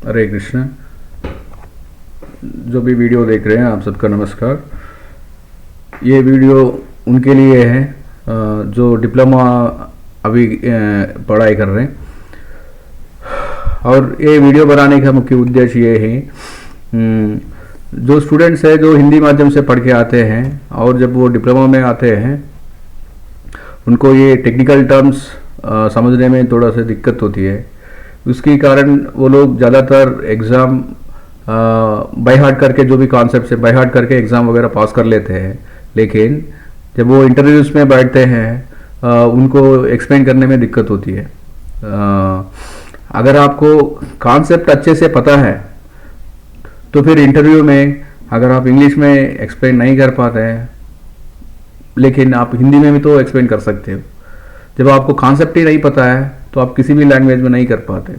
हरे कृष्ण। जो भी वीडियो देख रहे हैं आप सबका नमस्कार। ये वीडियो उनके लिए है जो डिप्लोमा अभी पढ़ाई कर रहे हैं। और ये वीडियो बनाने का मुख्य उद्देश्य ये है, जो स्टूडेंट्स है जो हिंदी माध्यम से पढ़ के आते हैं और जब वो डिप्लोमा में आते हैं उनको ये टेक्निकल टर्म्स समझने में थोड़ा सा दिक्कत होती है। उसके कारण वो लोग ज़्यादातर एग्ज़ाम बाय हार्ट करके, जो भी कॉन्सेप्ट है बाय हार्ट करके एग्ज़ाम वगैरह पास कर लेते हैं, लेकिन जब वो इंटरव्यूज़ में बैठते हैं उनको एक्सप्लेन करने में दिक्कत होती है। अगर आपको कॉन्सेप्ट अच्छे से पता है तो फिर इंटरव्यू में अगर आप इंग्लिश में एक्सप्लेन नहीं कर पाते हैं, लेकिन आप हिंदी में भी तो एक्सप्लेन कर सकते हो। जब आपको कॉन्सेप्ट ही नहीं पता है तो आप किसी भी लैंग्वेज में नहीं कर पाते।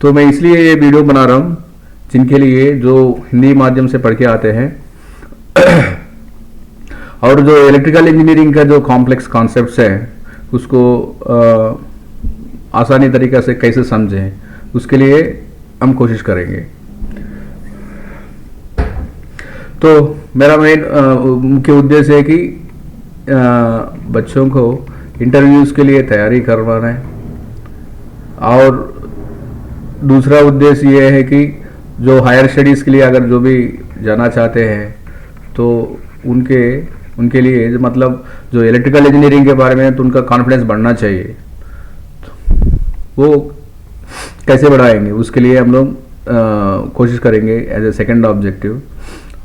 तो मैं इसलिए ये वीडियो बना रहा हूँ जिनके लिए, जो हिंदी माध्यम से पढ़ के आते हैं और जो इलेक्ट्रिकल इंजीनियरिंग का जो कॉम्प्लेक्स कॉन्सेप्ट्स है उसको आसानी तरीक़ा से कैसे समझें, उसके लिए हम कोशिश करेंगे। तो मेरा मेन मुख्य उद्देश्य है कि बच्चों को इंटरव्यूज़ के लिए तैयारी करवाना है, और दूसरा उद्देश्य ये है कि जो हायर स्टडीज़ के लिए अगर जो भी जाना चाहते हैं तो उनके लिए मतलब जो इलेक्ट्रिकल इंजीनियरिंग के बारे में तो उनका कॉन्फिडेंस बढ़ना चाहिए। वो कैसे बढ़ाएंगे उसके लिए हम लोग कोशिश करेंगे एज ए सेकंड ऑब्जेक्टिव।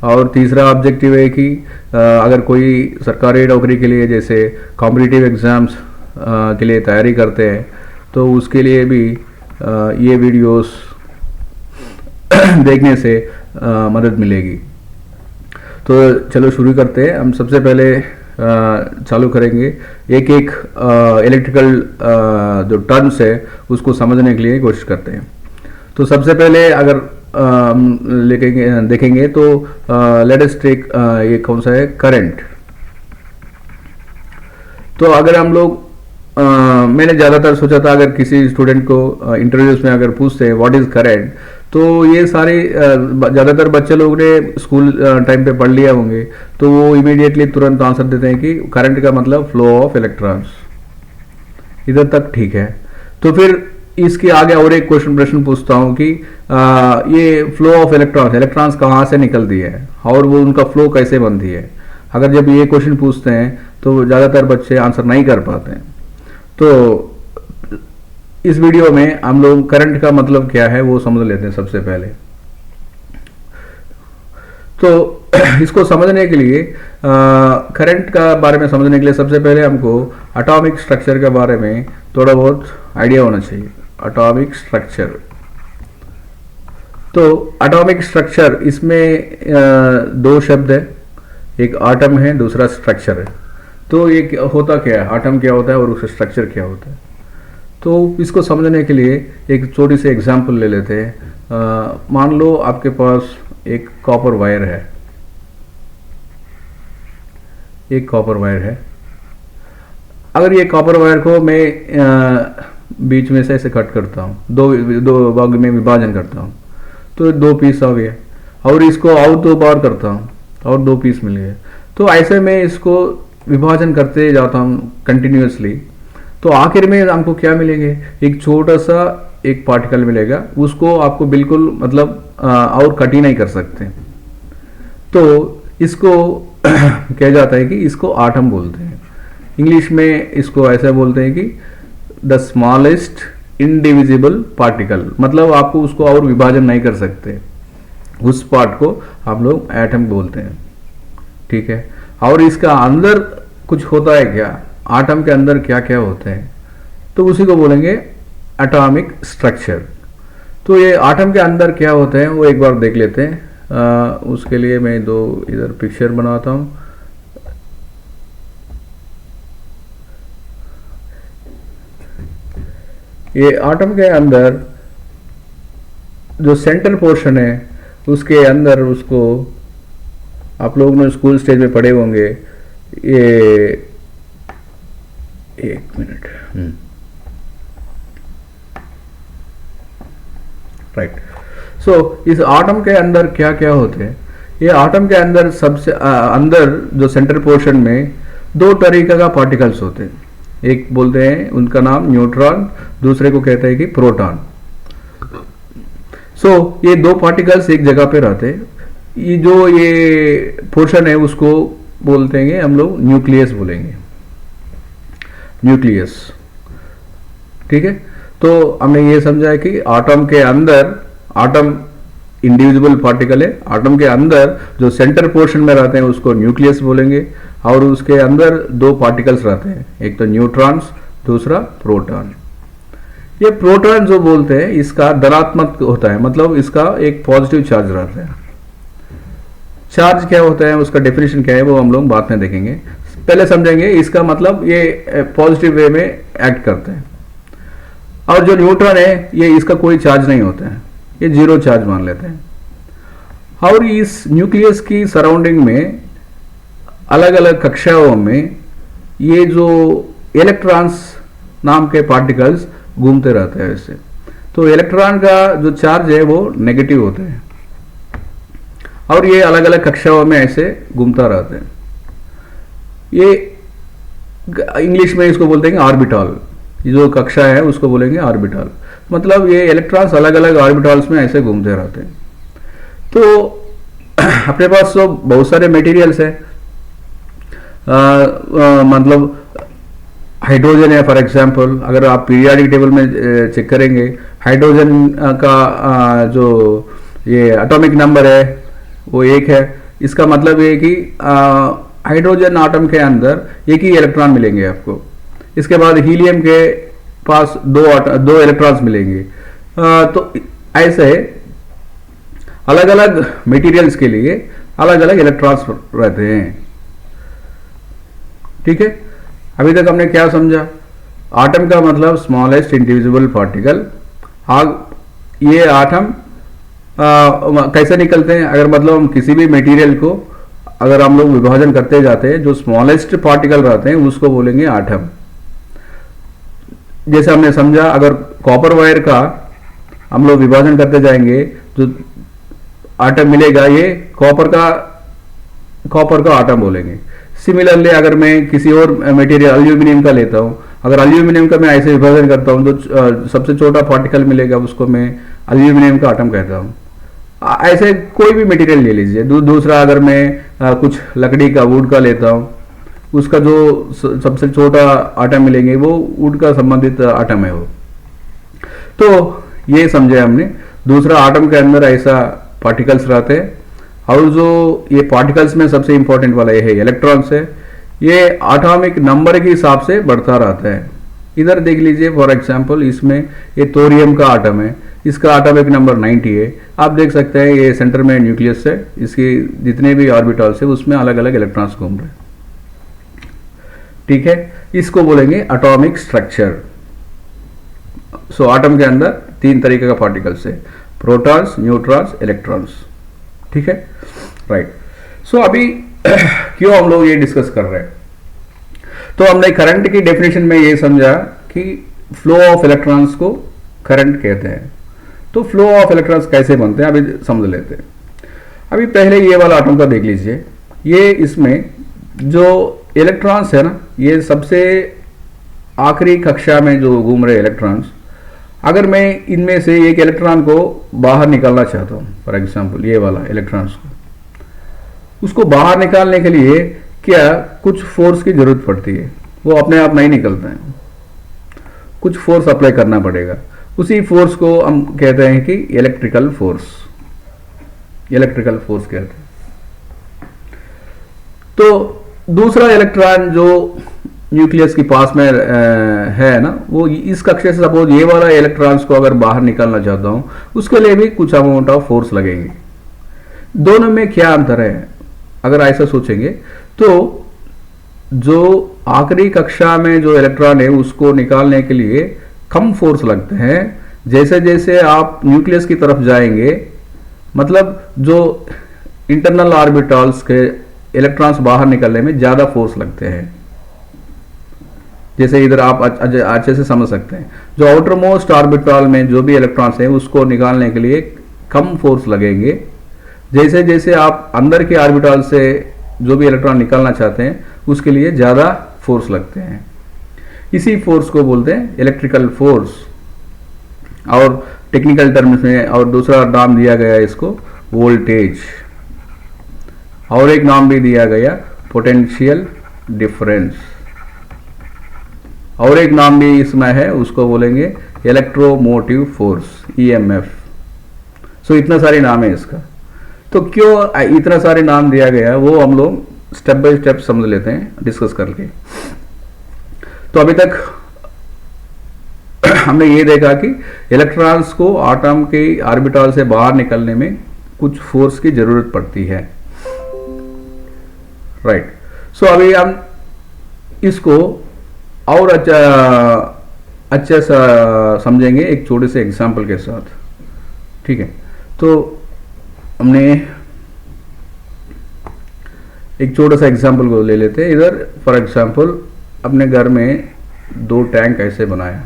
और तीसरा ऑब्जेक्टिव है कि अगर कोई सरकारी नौकरी के लिए जैसे कॉम्पिटिटिव एग्ज़ाम्स के लिए तैयारी करते हैं तो उसके लिए भी ये वीडियोस देखने से मदद मिलेगी। तो चलो शुरू करते हैं। हम सबसे पहले चालू करेंगे एक एक इलेक्ट्रिकल जो टर्म्स है उसको समझने के लिए कोशिश करते हैं। तो सबसे पहले अगर देखेंगे तो लेट अस टेक ये कौन सा है, करंट। तो अगर हम लोग मैंने ज़्यादातर सोचा था अगर किसी स्टूडेंट को इंटरव्यूज़ में अगर पूछते हैं व्हाट इज़ करंट, तो ये सारे ज़्यादातर बच्चे लोग ने स्कूल टाइम पे पढ़ लिया होंगे, तो वो इमीडिएटली तुरंत आंसर देते हैं कि करंट का मतलब फ्लो ऑफ इलेक्ट्रॉन्स। इधर तक ठीक है। तो फिर इसके आगे और एक प्रश्न पूछता हूँ कि ये फ्लो ऑफ इलेक्ट्रॉन्स कहाँ से निकलती है और वो उनका फ्लो कैसे बनती है। अगर जब ये क्वेश्चन पूछते हैं तो ज़्यादातर बच्चे आंसर नहीं कर पाते हैं। तो इस वीडियो में हम लोग करंट का मतलब क्या है वो समझ लेते हैं सबसे पहले। तो इसको समझने के लिए, करंट का बारे में समझने के लिए सबसे पहले हमको एटॉमिक स्ट्रक्चर के बारे में थोड़ा बहुत आइडिया होना चाहिए। एटॉमिक स्ट्रक्चर, तो एटॉमिक स्ट्रक्चर इसमें दो शब्द है, एक आटम है, दूसरा स्ट्रक्चर है। तो ये होता क्या है, आटम क्या होता है और उसका स्ट्रक्चर क्या होता है। तो इसको समझने के लिए एक छोटी सी एग्जांपल ले लेते हैं। मान लो आपके पास एक कॉपर वायर है, एक कॉपर वायर है। अगर ये कॉपर वायर को मैं बीच में से ऐसे कट करता हूँ, दो भाग में विभाजन करता हूँ, तो दो पीस आ गए, और इसको और दो बार करता हूँ और दो पीस मिल गए। तो ऐसे मैं इसको विभाजन करते जाता हूँ कंटिन्यूसली। तो आखिर में हमको क्या मिलेंगे, एक छोटा सा एक पार्टिकल मिलेगा, उसको आपको बिल्कुल मतलब और कट ही नहीं कर सकते। तो इसको कहा जाता है कि इसको आटम बोलते हैं। इंग्लिश में इसको ऐसे बोलते हैं कि द स्मॉलेस्ट इनडिविजिबल पार्टिकल, मतलब आपको उसको और विभाजन नहीं कर सकते, उस पार्ट को हम लोग एटम बोलते हैं। ठीक है। और इसका अंदर कुछ होता है क्या, आटम के अंदर क्या क्या होता है, तो उसी को बोलेंगे एटॉमिक स्ट्रक्चर। तो ये आटम के अंदर क्या होता है वो एक बार देख लेते हैं। उसके लिए मैं दो इधर पिक्चर बनाता हूँ। ये आटम के अंदर जो सेंटर पोर्शन है उसके अंदर, उसको आप लोग ने स्कूल स्टेज में पढ़े होंगे। ये एक मिनट, राइट। सो इस आटम के अंदर क्या क्या होते हैं? ये आटम के अंदर सबसे अंदर जो सेंटर पोर्शन में दो तरीके का पार्टिकल्स होते हैं। एक बोलते हैं उनका नाम न्यूट्रॉन, दूसरे को कहते हैं कि प्रोटॉन। सो ये दो पार्टिकल्स एक जगह पे रहते हैं। ये जो ये पोर्शन है उसको बोलते हैं हम लोग न्यूक्लियस बोलेंगे, न्यूक्लियस। ठीक है, तो हमने ये समझा कि आटम के अंदर, आटम इंडिविजुअल पार्टिकल है, आटम के अंदर जो सेंटर पोर्शन में रहते हैं उसको न्यूक्लियस बोलेंगे, और उसके अंदर दो पार्टिकल्स रहते हैं, एक तो न्यूट्रॉन्स, दूसरा प्रोटॉन। ये प्रोटॉन जो बोलते हैं इसका धनात्मक होता है, मतलब इसका एक पॉजिटिव चार्ज रहता है। चार्ज क्या होता है, उसका डेफिनेशन क्या है, वो हम लोग बाद में देखेंगे। पहले समझेंगे इसका मतलब ये पॉजिटिव वे में एक्ट करते हैं। और जो न्यूट्रॉन है ये इसका कोई चार्ज नहीं होता है, ये जीरो चार्ज मान लेते हैं। और इस न्यूक्लियस की सराउंडिंग में अलग अलग कक्षाओं में ये जो इलेक्ट्रॉन्स नाम के पार्टिकल्स घूमते रहते हैं ऐसे। तो इलेक्ट्रॉन का जो चार्ज है वो नेगेटिव होते हैं, और ये अलग अलग कक्षाओं में ऐसे घूमता रहते हैं। ये इंग्लिश में इसको बोलते हैं ऑर्बिटल। ये जो कक्षा है उसको बोलेंगे ऑर्बिटल। मतलब ये इलेक्ट्रॉन्स अलग अलग ऑर्बिटल्स में ऐसे घूमते रहते हैं। तो अपने पास तो बहुत सारे मटेरियल्स है, मतलब हाइड्रोजन है फॉर एग्जांपल। अगर आप पीरियोडिक टेबल में चेक करेंगे, हाइड्रोजन का जो ये एटॉमिक नंबर है वो 1 है। इसका मतलब ये कि हाइड्रोजन आटम के अंदर एक ही इलेक्ट्रॉन मिलेंगे आपको। इसके बाद हीलियम के पास दो इलेक्ट्रॉन्स मिलेंगे। तो ऐसे अलग अलग मटेरियल्स के लिए अलग अलग इलेक्ट्रॉन्स रहते हैं। ठीक है, अभी तक हमने क्या समझा? आटम का मतलब स्मॉलेस्ट इंडिविजुअल पार्टिकल। ये आटम कैसे निकलते हैं? अगर मतलब हम किसी भी मटेरियल को अगर हम लोग विभाजन करते जाते हैं, जो स्मॉलेस्ट पार्टिकल रहते हैं उसको बोलेंगे आटम। जैसे हमने समझा, अगर कॉपर वायर का हम लोग विभाजन करते जाएंगे जो आटम मिलेगा, ये कॉपर का आटम बोलेंगे। सिमिलरली अगर मैं किसी और मटेरियल एल्यूमिनियम का लेता हूं, अगर एल्यूमिनियम का मैं ऐसे विभाजन करता हूं तो सबसे छोटा पार्टिकल मिलेगा, उसको मैं एल्यूमिनियम का आटम कहता हूं। ऐसे कोई भी मटेरियल ले लीजिए। दूसरा अगर मैं कुछ लकड़ी का, वुड का लेता हूं, उसका जो सबसे छोटा आटम मिलेंगे वो वुड का संबंधित आटम है वो। तो ये समझे हमने। दूसरा, आटम के अंदर ऐसा पार्टिकल्स रहते हैं, और जो ये पार्टिकल्स में सबसे इंपॉर्टेंट वाला ये है इलेक्ट्रॉन्स है। ये एटॉमिक नंबर के हिसाब से बढ़ता रहता है। इधर देख लीजिए, फॉर एग्जांपल इसमें ये थोरियम का आटम है, इसका एटॉमिक नंबर 90 है। आप देख सकते हैं ये सेंटर में न्यूक्लियस है, इसके जितने भी ऑर्बिटल्स है उसमें अलग अलग इलेक्ट्रॉन्स घूम रहे हैं। ठीक है, इसको बोलेंगे एटॉमिक स्ट्रक्चर। सो आटम के अंदर 3 तरीके का पार्टिकल्स है, प्रोटॉन्स, न्यूट्रॉन्स, इलेक्ट्रॉन्स। ठीक है, राइट। सो अभी क्यों हम लोग ये डिस्कस कर रहे हैं? तो हमने करंट की डेफिनेशन में ये समझा कि फ्लो ऑफ इलेक्ट्रॉन्स को करंट कहते हैं। तो फ्लो ऑफ इलेक्ट्रॉन्स कैसे बनते हैं अभी समझ लेते हैं। अभी पहले ये वाला आटम का देख लीजिए। ये इसमें जो इलेक्ट्रॉन्स है ना, ये सबसे आखिरी कक्षा में जो घूम रहे इलेक्ट्रॉन्स, अगर मैं इनमें से एक इलेक्ट्रॉन को बाहर निकालना चाहता हूं, फॉर एग्जांपल ये वाला इलेक्ट्रॉन्स को, उसको बाहर निकालने के लिए क्या कुछ फोर्स की जरूरत पड़ती है। वो अपने आप नहीं निकलता है, कुछ फोर्स अप्लाई करना पड़ेगा। उसी फोर्स को हम कहते हैं कि इलेक्ट्रिकल फोर्स कहते हैं। तो दूसरा इलेक्ट्रॉन जो न्यूक्लियस के पास में है ना, वो इस कक्षा से सपोज ये वाला इलेक्ट्रॉन्स को अगर बाहर निकालना चाहता हूं, उसके लिए भी कुछ अमाउंट ऑफ फोर्स लगेंगे। दोनों में क्या अंतर है अगर ऐसा सोचेंगे तो जो आखिरी कक्षा में जो इलेक्ट्रॉन है उसको निकालने के लिए कम फोर्स लगते हैं। जैसे जैसे आप न्यूक्लियस की तरफ जाएंगे, मतलब जो इंटरनल ऑर्बिटल्स के इलेक्ट्रॉन्स बाहर निकलने में ज्यादा फोर्स लगते हैं। जैसे इधर आप अच्छे से समझ सकते हैं, जो आउटर मोस्ट ऑर्बिटल में जो भी इलेक्ट्रॉन्स हैं उसको निकालने के लिए कम फोर्स लगेंगे। जैसे जैसे आप अंदर के ऑर्बिटल से जो भी इलेक्ट्रॉन निकालना चाहते हैं उसके लिए ज़्यादा फोर्स लगते हैं। इसी फोर्स को बोलते हैं इलेक्ट्रिकल फोर्स, और टेक्निकल टर्म्स में और दूसरा नाम दिया गया इसको वोल्टेज, और एक नाम भी दिया गया पोटेंशियल डिफरेंस, और एक नाम भी इसमें है उसको बोलेंगे इलेक्ट्रोमोटिव फोर्स ईएमएफ। सो इतना सारे नाम है इसका। तो क्यों इतना सारे नाम दिया गया वो हम लोग स्टेप बाय स्टेप समझ लेते हैं डिस्कस करके। तो अभी तक हमने ये देखा कि इलेक्ट्रॉन्स को एटम के ऑर्बिटल से बाहर निकलने में कुछ फोर्स की जरूरत पड़ती है, राइट। सो अभी हम इसको और अच्छा सा समझेंगे एक छोटे से एग्जाम्पल के साथ, ठीक है। तो हमने एक छोटा सा एग्जाम्पल को ले लेते हैं। इधर फॉर एग्जाम्पल अपने घर में 2 टैंक ऐसे बनाया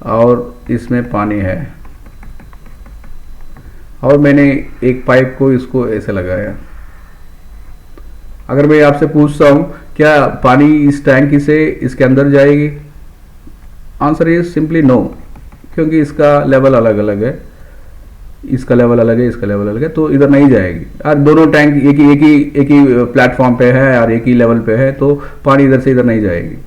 और इसमें पानी है, और मैंने एक पाइप को इसको ऐसे लगाया। अगर मैं आपसे पूछता हूं क्या पानी इस टैंक से इसके अंदर जाएगी, आंसर इज सिंपली नो, क्योंकि इसका लेवल अलग अलग है, इसका लेवल अलग है, इसका लेवल अलग है, तो इधर नहीं जाएगी। और दोनों टैंक एक ही प्लेटफॉर्म पे है और एक ही लेवल पे है, तो पानी इधर से इधर नहीं जाएगी।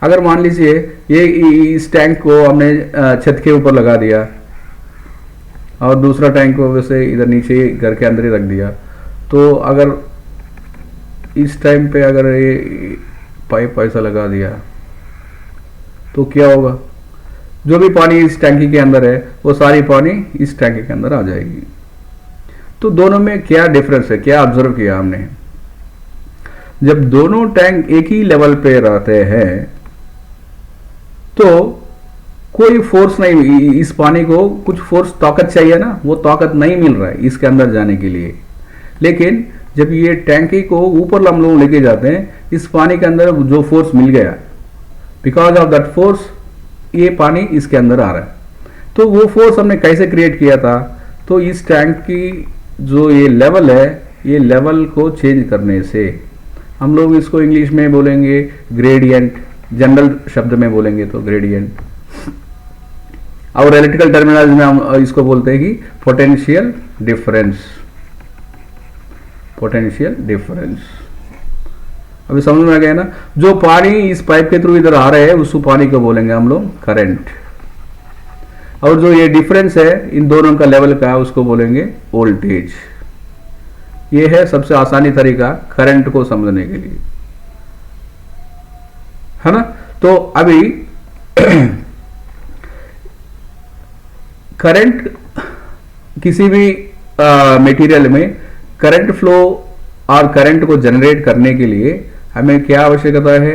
अगर मान लीजिए ये इस टैंक को हमने छत के ऊपर लगा दिया और दूसरा टैंक को वैसे इधर नीचे घर के अंदर ही रख दिया, तो अगर इस टाइम पे अगर ये पाइप ऐसा लगा दिया तो क्या होगा, जो भी पानी इस टैंकी के अंदर है वो सारी पानी इस टैंकी के अंदर आ जाएगी। तो दोनों में क्या डिफरेंस है, क्या ऑब्जर्व किया हमने, जब दोनों टैंक एक ही लेवल पे रहते हैं तो कोई फोर्स नहीं, इस पानी को कुछ फोर्स ताकत चाहिए ना, वो ताकत नहीं मिल रहा है इसके अंदर जाने के लिए। लेकिन जब ये टैंकी को ऊपर हम लोग लेके जाते हैं, इस पानी के अंदर जो फोर्स मिल गया, बिकॉज ऑफ दैट फोर्स ये पानी इसके अंदर आ रहा है। तो वो फोर्स हमने कैसे क्रिएट किया था, तो इस टैंक की जो ये लेवल है, ये लेवल को चेंज करने से, हम लोग इसको इंग्लिश में बोलेंगे ग्रेडियंट, जनरल शब्द में बोलेंगे तो ग्रेडियंट, और इलेक्ट्रिकल टर्मिनोलॉजी में हम इसको बोलते हैं कि पोटेंशियल डिफरेंस, पोटेंशियल डिफरेंस। अभी समझ में आ गया ना, जो पानी इस पाइप के थ्रू इधर आ रहे हैं उस पानी को बोलेंगे हम लोग करंट, और जो ये डिफरेंस है इन दोनों का लेवल का उसको बोलेंगे वोल्टेज। ये है सबसे आसानी तरीका करंट को समझने के लिए, है ना। तो अभी करंट किसी भी मटेरियल में करंट फ्लो और करंट को जनरेट करने के लिए हमें क्या आवश्यकता है,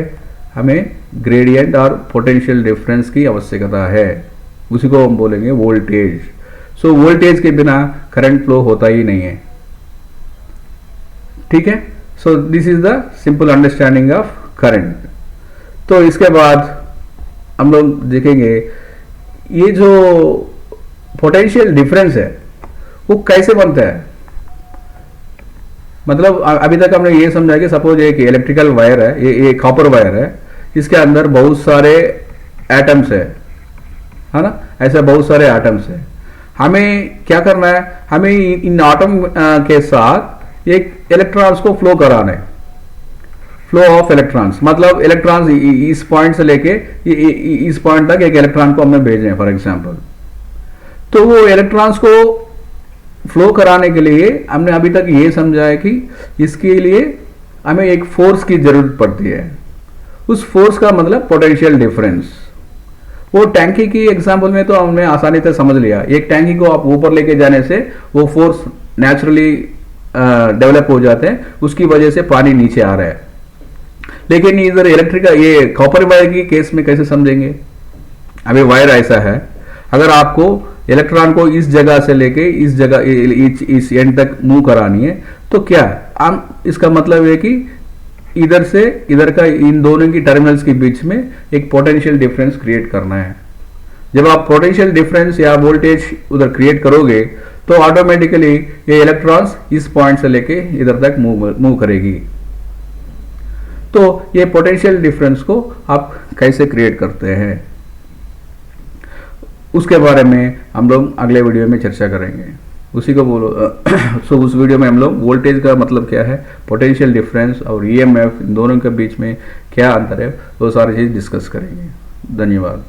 हमें ग्रेडियंट और पोटेंशियल डिफरेंस की आवश्यकता है, उसी को हम बोलेंगे वोल्टेज। सो वोल्टेज के बिना करंट फ्लो होता ही नहीं है, ठीक है। So this is the simple understanding of current. तो इसके बाद हम लोग देखेंगे ये जो पोटेंशियल डिफरेंस है वो कैसे बनता है। मतलब अभी तक हमने ये समझा कि सपोज एक इलेक्ट्रिकल वायर है, ये कॉपर वायर है, इसके अंदर बहुत सारे एटम्स है ना, ऐसे बहुत सारे एटम्स है। हमें क्या करना है, हमें इन एटम के साथ एक इलेक्ट्रॉन्स को फ्लो कराना है, फ्लो ऑफ इलेक्ट्रॉन्स, मतलब इलेक्ट्रॉन्स इस पॉइंट से लेके इस पॉइंट तक एक इलेक्ट्रॉन को हमें भेजने हैं फॉर एग्जांपल। तो वो इलेक्ट्रॉन्स को फ्लो कराने के लिए हमने अभी तक ये समझा है कि इसके लिए हमें एक फोर्स की जरूरत पड़ती है। उस फोर्स का मतलब पोटेंशियल डिफरेंस। वो टैंकी की एग्जांपल में तो हमने आसानी से समझ लिया, एक टैंकी को आप ऊपर लेके जाने से वो फोर्स नेचुरली डेवलप हो जाते हैं, उसकी वजह से पानी नीचे आ रहा है। लेकिन इधर इलेक्ट्रिकल ये कॉपर वायर की केस में कैसे समझेंगे। अभी वायर ऐसा है, अगर आपको इलेक्ट्रॉन को इस जगह से लेके इस जगह इस एंड तक मूव करानी है तो क्या इसका मतलब है कि इधर से इधर का इन दोनों की टर्मिनल्स के बीच में एक पोटेंशियल डिफरेंस क्रिएट करना है। जब आप पोटेंशियल डिफरेंस या वोल्टेज उधर क्रिएट करोगे तो ऑटोमेटिकली ये इलेक्ट्रॉन्स इस पॉइंट से लेके इधर तक मूव करेगी। तो ये पोटेंशियल डिफरेंस को आप कैसे क्रिएट करते हैं उसके बारे में हम लोग अगले वीडियो में चर्चा करेंगे। उसी को बोलो सो उस वीडियो में हम लोग वोल्टेज का मतलब क्या है, पोटेंशियल डिफरेंस और ईएमएफ इन दोनों के बीच में क्या अंतर है, वो सारी चीज़ डिस्कस करेंगे। धन्यवाद।